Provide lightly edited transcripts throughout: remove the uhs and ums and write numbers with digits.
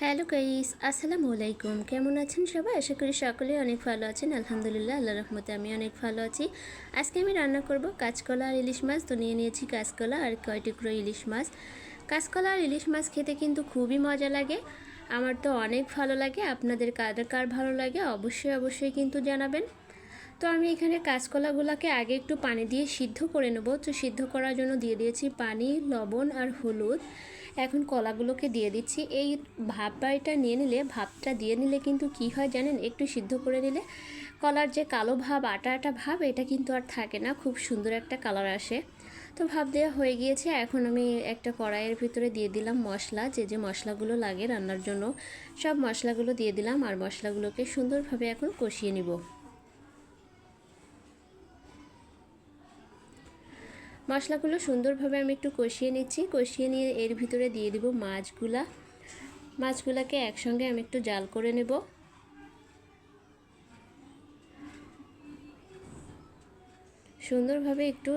Hello guys, আসসালামু আলাইকুম। কেমন আছেন সবাই? আশা করি সকলে অনেক ভালো আছেন। আলহামদুলিল্লাহ, আল্লাহর রহমতে আমি অনেক ভালো আছি। আজকে আমি রান্না করব কাঁচকলা আর ইলিশ মাছ। তো নিয়ে নিয়েছি কাঁচকলা আর কয় টুকরো ইলিশ মাছ। কাঁচকলা আর ইলিশ মাছ খেতে কিন্তু খুবই মজা লাগে। আমার তো অনেক ভালো লাগে। আপনাদের কার কার ভালো লাগে অবশ্যই কিন্তু জানাবেন। তো আমি এখানে কাঁচকলাগুলোকে আগে একটু পানি দিয়ে সিদ্ধ করে নেব। তো সিদ্ধ করার জন্য দিয়ে দিয়েছি পানি, লবণ আর হলুদ। এখন কলাগুলোকে দিয়ে দিচ্ছি। এই ভাপটা নিয়ে নিলে, ভাপটা দিয়ে নিলে কিন্তু কি হয় জানেন, একটু সিদ্ধ করে নিলে কলার যে কালো ভাব, আটা আটা ভাব, এটা কিন্তু আর থাকে না। খুব সুন্দর একটা কালার আসে। তো ভাপ দেওয়া হয়ে গিয়েছে। এখন আমি একটা কড়াইয়ের ভিতরে দিয়ে দিলাম মশলা, যে মশলাগুলো লাগে রান্নার জন্য সব মশলাগুলো দিয়ে দিলাম। আর মশলাগুলোকে সুন্দরভাবে এখন কষিয়ে নিব। মশলাগুলো সুন্দরভাবে আমি একটু কষিয়ে নিচ্ছি। কষিয়ে নিয়ে এর ভিতরে দিয়ে দিব মাছগুলাকে একসঙ্গে আমি একটু জাল করে নেব। সুন্দরভাবে একটু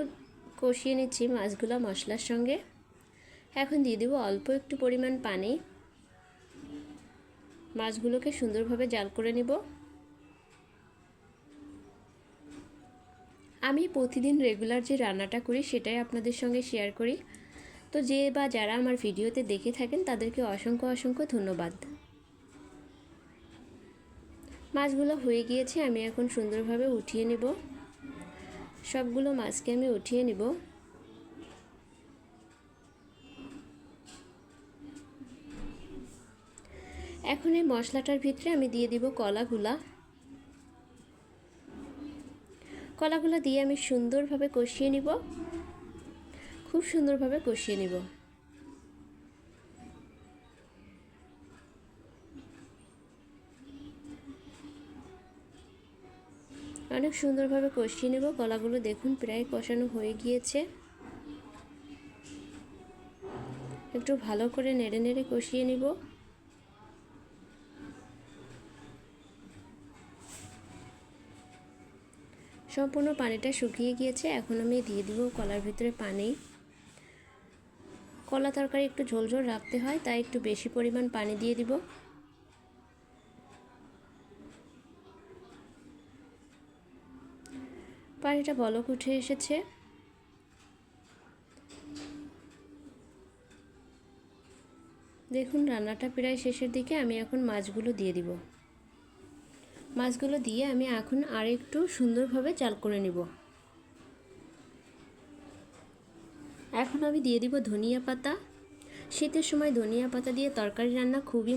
কষিয়ে নিচ্ছি মাছগুলা মশলার সঙ্গে। এখন দিয়ে দিব অল্প একটু পরিমাণ পানি। মাছগুলোকে সুন্দরভাবে জাল করে নিব। আমি প্রতিদিন রেগুলার যে রান্নাটা করি সেটাই আপনাদের সঙ্গে শেয়ার করি। তো যারা আমার ভিডিওতে দেখে থাকেন তাদেরকে অসংখ্য ধন্যবাদ। মাছগুলো হয়ে গিয়েছে, আমি এখন সুন্দরভাবে উঠিয়ে নেব। সবগুলো মাছকে আমি উঠিয়ে নিব। এখন এই মশলাটার ভিতরে আমি দিয়ে দিব কলাগুলো দিয়ে আমি সুন্দরভাবে কষিয়ে নিব। খুব সুন্দরভাবে কষিয়ে নিব। অনেক সুন্দরভাবে কষিয়ে নেব। কলাগুলো দেখুন প্রায় কষানো হয়ে গিয়েছে। একটু ভালো করে নেড়ে নেড়ে কষিয়ে নিব। সম্পূর্ণ পানিটা শুকিয়ে গিয়েছে। এখন আমি দিয়ে দিব কলার ভিতরে পানি। কলা তরকারি একটু ঝোল ঝোল রাখতে হয়, তাই একটু বেশি পরিমাণ পানি দিয়ে দিব। পানিটা বলক উঠে এসেছে। দেখুন রান্নাটা প্রায় শেষের দিকে। আমি এখন মাছগুলো দিয়ে দিব। মাছগুলো দিয়ে আমি এখন আর একটু সুন্দরভাবে জাল করে নিব। এখন আমি দিয়ে দিব ধনিয়া পাতা। শীতের সময় ধনিয়া পাতা দিয়ে তরকারি রান্না খুবই